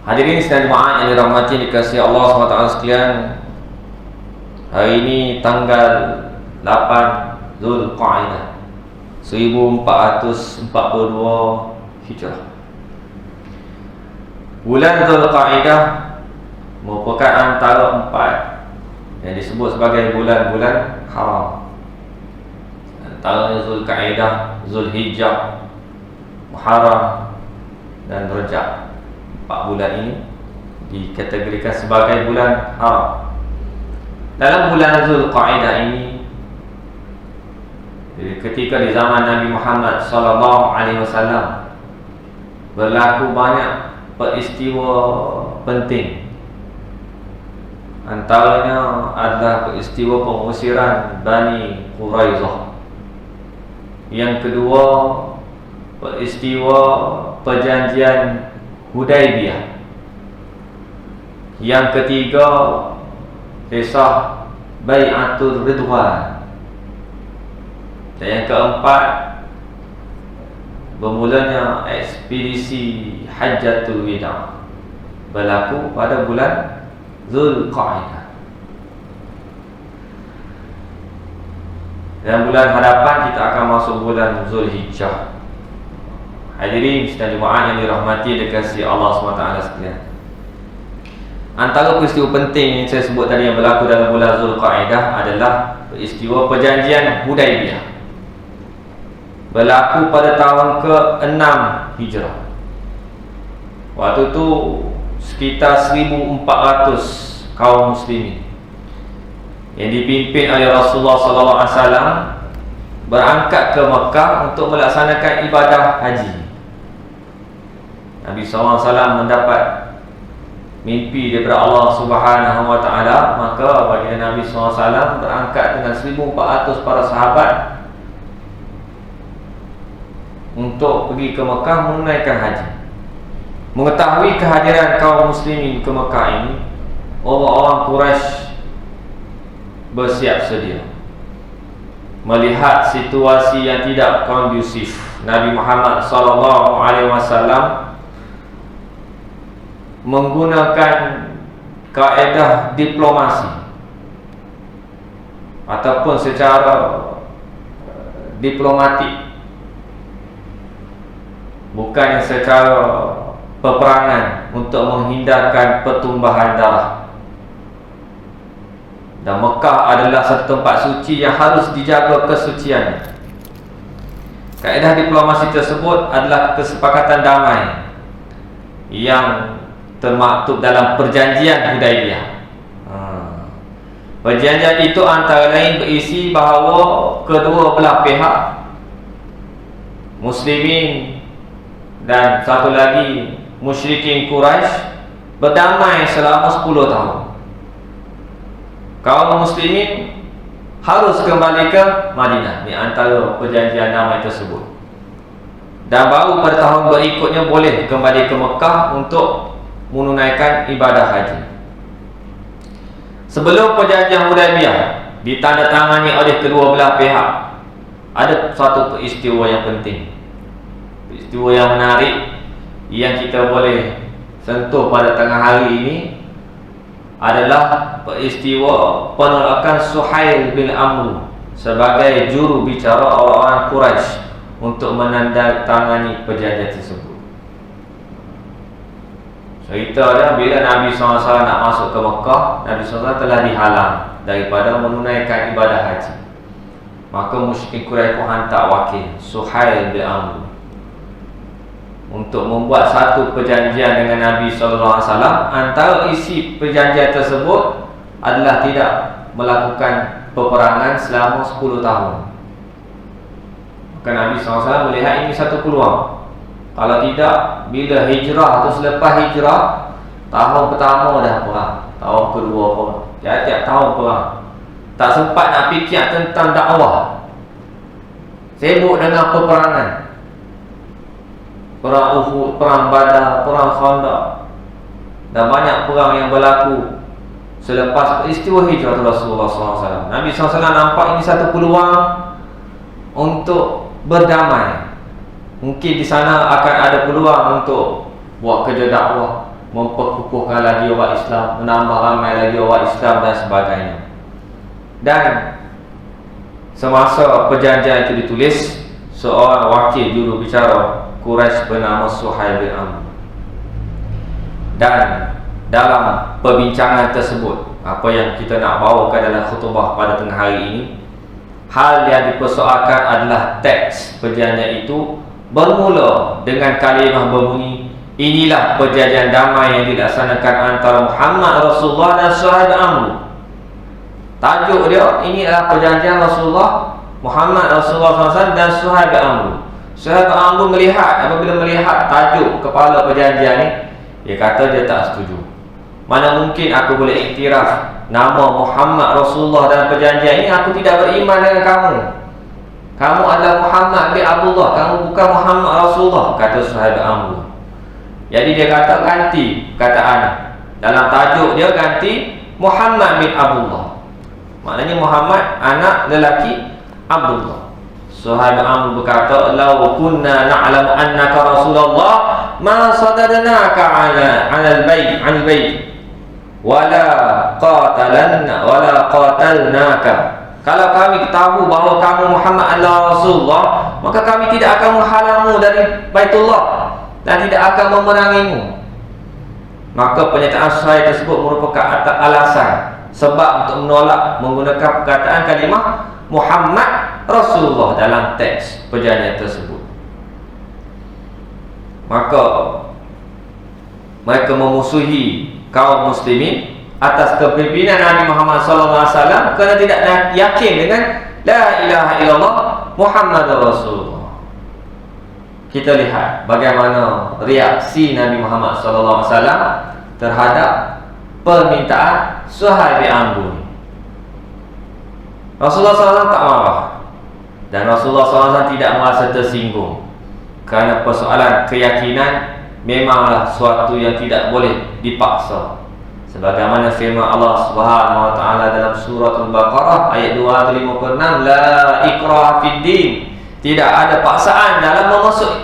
Hadirin sekalian jemaah yang dirahmati dikasihi Allah SWT sekalian, hari ini tanggal 8 Zulqa'dah 1442 Hijrah. Bulan Zulqa'dah merupakan antara 4 yang disebut sebagai bulan-bulan haram. Antaranya Zulqa'dah, Zulhijjah, Muharram dan Rajab. 4 bulan ini dikategorikan sebagai bulan haram. Dalam bulan Zulqa'dah ini, ketika di zaman Nabi Muhammad SAW, berlaku banyak peristiwa penting. Antaranya adalah peristiwa pengusiran Bani Quraidah. Yang kedua, peristiwa perjanjian Hudaibiyah. Yang ketiga, kisah Bai'atul Ridwan. Dan yang keempat, bermulanya ekspedisi Hajjatul Wida, berlaku pada bulan Zulqa'dah. Dan bulan hadapan kita akan masuk bulan Zulhijjah. Hadirin sekalian jemaah yang dirahmati dikasihi Allah SWT sekalian, antara peristiwa penting yang saya sebut tadi yang berlaku dalam bulan Zulqa'dah adalah peristiwa perjanjian Hudaibiyah, berlaku pada tahun ke-6 Hijrah. Waktu itu sekitar 1400 kaum muslimin yang dipimpin oleh Rasulullah SAW berangkat ke Mekah untuk melaksanakan ibadah haji. Nabi SAW mendapat mimpi daripada Allah Subhanahu Wa Taala, maka baginda Nabi SAW berangkat dengan 1400 para sahabat untuk pergi ke Mekah menunaikan haji. Mengetahui kehadiran kaum muslimin ke Mekah ini, orang-orang Quraisy bersiap sedia. Melihat situasi yang tidak kondusif, Nabi Muhammad SAW menggunakan kaedah diplomasi ataupun secara diplomatik, bukan secara peperangan, untuk menghindarkan pertumbuhan darah. Dan Mekah adalah satu tempat suci yang harus dijaga kesuciannya. Kaedah diplomasi tersebut adalah kesepakatan damai yang termaktub dalam perjanjian Hudaibiyah. Perjanjian itu antara lain berisi bahawa kedua belah pihak, muslimin dan satu lagi musyrikin Quraisy, berdamai selama 10 tahun. Kaum muslimin harus kembali ke Madinah, di antara perjanjian damai tersebut. Dan baru pada tahun berikutnya boleh kembali ke Mekah untuk menunaikan ibadah haji. Sebelum perjanjian Hudaibiyah ditandatangani oleh kedua belah pihak, ada satu peristiwa yang penting, peristiwa yang menarik yang kita boleh sentuh pada tengah hari ini, adalah peristiwa penolakan Suhail bin Amr sebagai juru bicara orang-orang Quraisy untuk menandatangani perjanjian tersebut. Ceritanya, bila Nabi SAW nak masuk ke Mekah, Nabi SAW telah dihalang daripada menunaikan ibadah haji. Maka musyrikin Quraisy pun hantar wakil, Suhail bin Amr, untuk membuat satu perjanjian dengan Nabi SAW. Antara isi perjanjian tersebut adalah tidak melakukan peperangan selama 10 tahun. Maka Nabi SAW melihat ini satu peluang. Kalau tidak, bila hijrah atau selepas hijrah, tahun pertama dah perang, tahun kedua perang, tiap-tiap tahun perang. Tak sempat nak fikir tentang dakwah, sibuk dengan peperangan. Perang Uhud, perang Badar, perang Khandaq, dan banyak perang yang berlaku selepas peristiwa hijrah Rasulullah SAW. Nabi SAW nampak ini satu peluang untuk berdamai. Mungkin di sana akan ada peluang untuk buat kerja dakwah, memperkukuhkan lagi orang Islam, menambah ramai lagi orang Islam dan sebagainya. Dan semasa perjanjian itu ditulis, seorang wakil juru bicara Quraisy bernama Suhaib bin Amr. Dan dalam perbincangan tersebut, apa yang kita nak bawakan dalam khutbah pada tengah hari ini, hal yang dipersoalkan adalah teks perjanjian itu bermula dengan kalimah berbunyi, inilah perjanjian damai yang dilaksanakan antara Muhammad Rasulullah dan Suhaib bin Amr. Tajuk dia, ini adalah perjanjian Rasulullah, Muhammad Rasulullah SAW dan Suhaib bin Amr. Suhaib bin Amr melihat, apabila melihat tajuk kepala perjanjian ni, dia kata dia tak setuju. Mana mungkin aku boleh iktiraf nama Muhammad Rasulullah dalam perjanjian ini? Aku tidak beriman dengan kamu. Kamu adalah Muhammad bin Abdullah, kamu bukan Muhammad Rasulullah, kata Suhaib bin Amr. Jadi dia kata ganti kataan. Dalam tajuk dia ganti Muhammad bin Abdullah. Maknanya Muhammad anak lelaki Abdullah. Suhaib bin Amr berkata, "Lau kunna na'lamu annaka Rasulullah, ma sadadnaka 'ala al-bait wala qatalnaka." Kalau kami tahu bahawa kamu Muhammad adalah Rasulullah, maka kami tidak akan menghalangmu dari Baitullah dan tidak akan memerangimu. Maka pernyataan Suhaib tersebut merupakan alasan, sebab untuk menolak menggunakan perkataan kalimah Muhammad Rasulullah dalam teks perjanjian tersebut. Maka mereka memusuhi kaum muslimin atas kepimpinan Nabi Muhammad SAW kerana tidak yakin dengan la ilaha illallah Muhammadur Rasulullah. Kita lihat bagaimana reaksi Nabi Muhammad SAW terhadap permintaan Suhaib bin Amr. Rasulullah SAW tak marah, dan Rasulullah SAW tidak merasa tersinggung, kerana persoalan keyakinan memanglah suatu yang tidak boleh dipaksa. Sebagaimana firman Allah Subhanahu wa taala dalam surah Al-Baqarah ayat 256, la ikraha fid din. Tidak ada paksaan dalam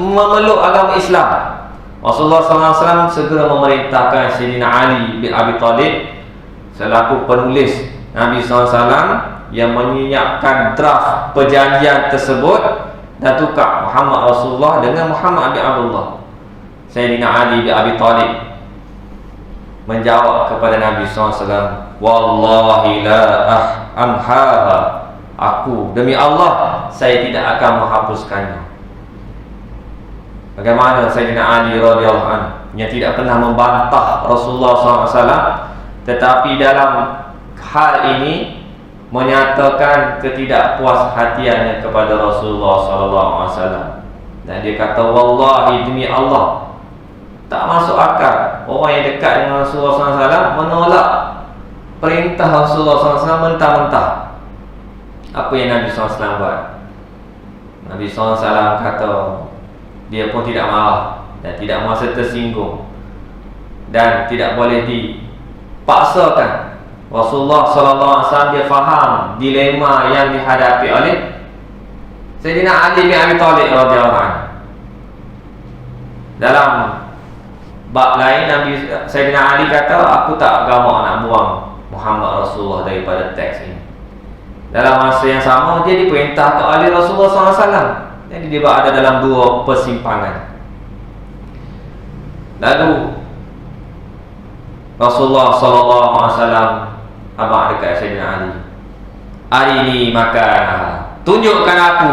memeluk agama Islam. Rasulullah SAW segera memerintahkan Sayyidina Ali bin Abi Talib selaku penulis Nabi SAW yang menyiapkan draft perjanjian tersebut dan tukar Muhammad Rasulullah dengan Muhammad bin Abdullah. Sayyidina Ali bin Abi Talib menjawab kepada Nabi SAW, wallahi la amhaha, aku demi Allah saya tidak akan menghapuskannya. Bagaimana Sayyidina Ali radhiyallahu anhu yang tidak pernah membantah Rasulullah SAW, tetapi dalam hal ini menyatakan ketidakpuashatiannya kepada Rasulullah SAW. Dan dia kata, wallahi demi Allah, tak masuk akal orang yang dekat dengan Rasulullah SAW menolak perintah Rasulullah SAW mentah-mentah. Apa yang Nabi SAW buat? Nabi SAW kata dia pun tidak marah dan tidak merasa tersinggung, dan tidak boleh dipaksakan. Rasulullah SAW dia faham dilema yang dihadapi oleh Sayyidina Ali bin Abi Talib radhiyallahu anhu. Dalam bab lain, Sayyidina Ali kata, aku tak gamak nak buang Muhammad Rasulullah daripada teks ini. Dalam masa yang sama, dia diperintahkan oleh Rasulullah SAW. Jadi dia berada dalam dua persimpangan. Lalu Rasulullah SAW abang dekat Sayyidina Ali, hari ini maka tunjukkan aku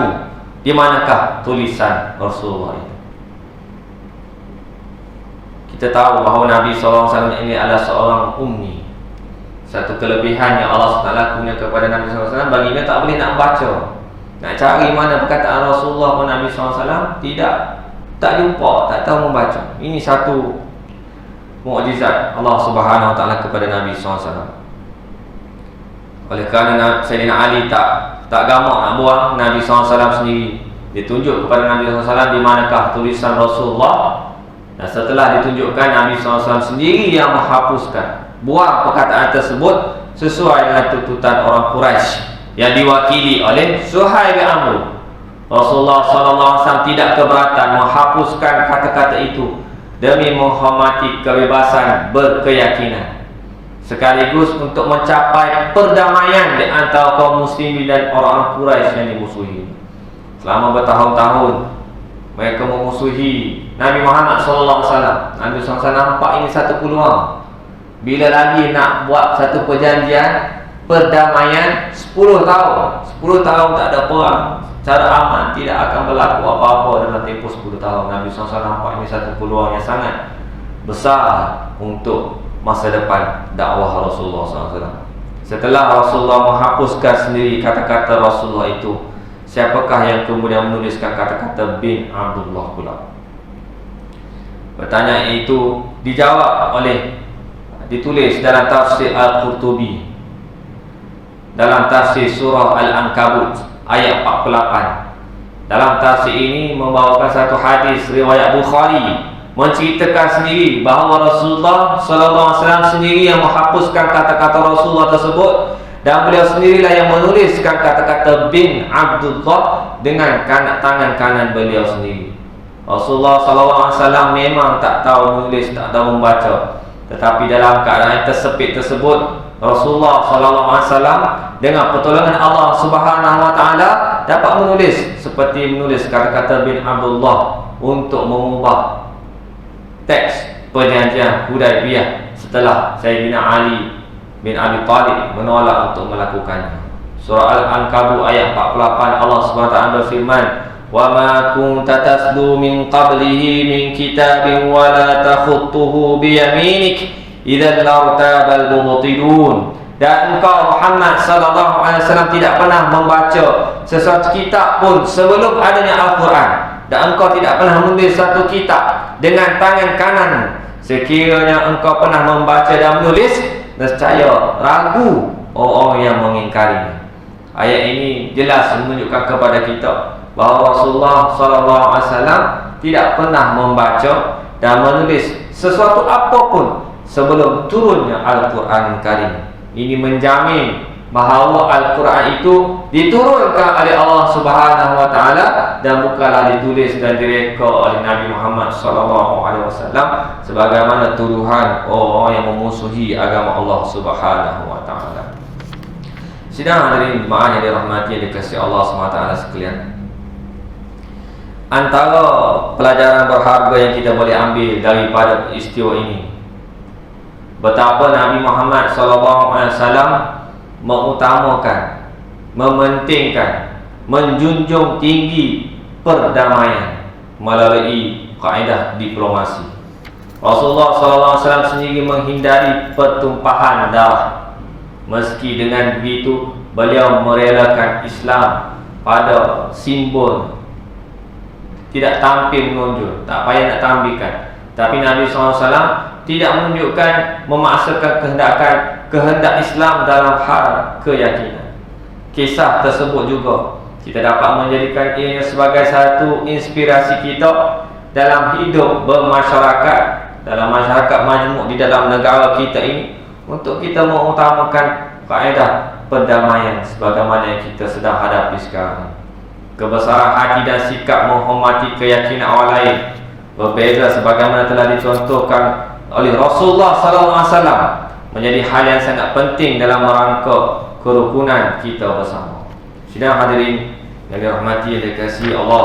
di manakah tulisan Rasulullah itu. Kita tahu bahawa Nabi SAW ini adalah seorang ummi. Satu kelebihan yang Allah SWT punya kepada Nabi SAW, baginda tak boleh nak baca. Nak cari mana perkataan Rasulullah pun Nabi SAW tak jumpa, tak tahu membaca. Ini satu mukjizat Allah Subhanahu Wa Taala kepada Nabi SAW. Oleh kerana Sayyidina Ali tak gamak nak buang, Nabi SAW sendiri ditunjuk kepada Nabi SAW di manakah tulisan Rasulullah. Dan setelah ditunjukkan, Nabi SAW sendiri yang menghapuskan, buang perkataan tersebut sesuai dengan tuntutan orang Quraisy yang diwakili oleh Suhaib bin Amr. Rasulullah SAW tidak keberatan menghapuskan kata-kata itu demi menghormati kebebasan berkeyakinan, sekaligus untuk mencapai perdamaian di antara kaum muslimin dan orang Quraisy yang dimusuhi. Selama bertahun-tahun mereka memusuhi Nabi Muhammad SAW. Nabi SAW nampak ini satu peluang. Bila lagi nak buat satu perjanjian perdamaian 10 tahun 10 tahun tak ada perang secara aman, tidak akan berlaku apa-apa dalam tempoh 10 tahun. Nabi SAW nampak ini satu peluang yang sangat besar untuk masa depan dakwah Rasulullah SAW. Setelah Rasulullah menghapuskan sendiri kata-kata Rasulullah itu, siapakah yang kemudian menuliskan kata-kata bin Abdullah pula? Pertanyaan itu ditulis dalam tafsir Al-Qurtubi, dalam tafsir surah Al-Ankabut ayat 48. Dalam tafsir ini membawakan satu hadis riwayat Bukhari, menceritakan sendiri bahawa Rasulullah SAW sendiri yang menghapuskan kata-kata Rasulullah tersebut, dan beliau sendirilah yang menuliskan kata-kata bin Abdullah dengan tangan kanan beliau sendiri. Rasulullah SAW memang tak tahu menulis, tak tahu membaca, tetapi dalam keadaan tersepit tersebut, Rasulullah SAW dengan pertolongan Allah Subhanahu Wa Taala dapat menulis seperti menulis kata-kata bin Abdullah untuk mengubah teks perjanjian Hudaibiyah setelah Sayyidina Ali bin Abi Talib menolak untuk melakukannya. Surah Al-Ankabut ayat 48, Allah Subhanahu Wa Taala berfirman, "Wa ma kunta taslu min qablihi min kitabin wa la takhutuhu bi yaminik idzal lartabal mubtilun." Dan engkau Muhammad sallallahu alaihi wasallam tidak pernah membaca sesuatu kitab pun sebelum adanya Al-Quran, dan engkau tidak pernah menulis satu kitab dengan tangan kanan. Sekiranya engkau pernah membaca dan menulis, nescaya ragu orang yang mengingkarinya. Ayat ini jelas menunjukkan kepada kita bahawa Rasulullah SAW tidak pernah membaca dan menulis sesuatu apapun sebelum turunnya Al-Quran Karim. Ini menjamin bahawa Al-Quran itu diturunkan oleh Allah Subhanahu Wa Taala dan bukanlah ditulis dan direka oleh Nabi Muhammad SAW sebagaimana tuduhan orang yang memusuhi agama Allah Subhanahu Wa Taala. Sidang hadirin jemaah yang dirahmati dan dikasihi Allah SWT sekalian, antara pelajaran berharga yang kita boleh ambil daripada peristiwa ini, betapa Nabi Muhammad SAW mengutamakan, mementingkan, menjunjung tinggi perdamaian melalui kaedah diplomasi. Rasulullah SAW sendiri menghindari pertumpahan darah. Meski dengan begitu, beliau merelakan Islam pada simbol, tidak tampil menonjol, tak payah nak tampilkan. Tapi Nabi SAW tidak menunjukkan, memaksakan kehendak Islam dalam hal keyakinan. Kisah tersebut juga kita dapat menjadikan ianya sebagai satu inspirasi kita dalam hidup bermasyarakat, dalam masyarakat majmuk di dalam negara kita ini, untuk kita mengutamakan kaedah perdamaian sebagaimana yang kita sedang hadapi sekarang. Kebesaran hati dan sikap menghormati keyakinan orang lain berbeza sebagaimana telah dicontohkan oleh Rasulullah SAW menjadi hal yang sangat penting dalam rangka kerukunan kita bersama. Sidang hadirin yang dirahmati dan dikasihi Allah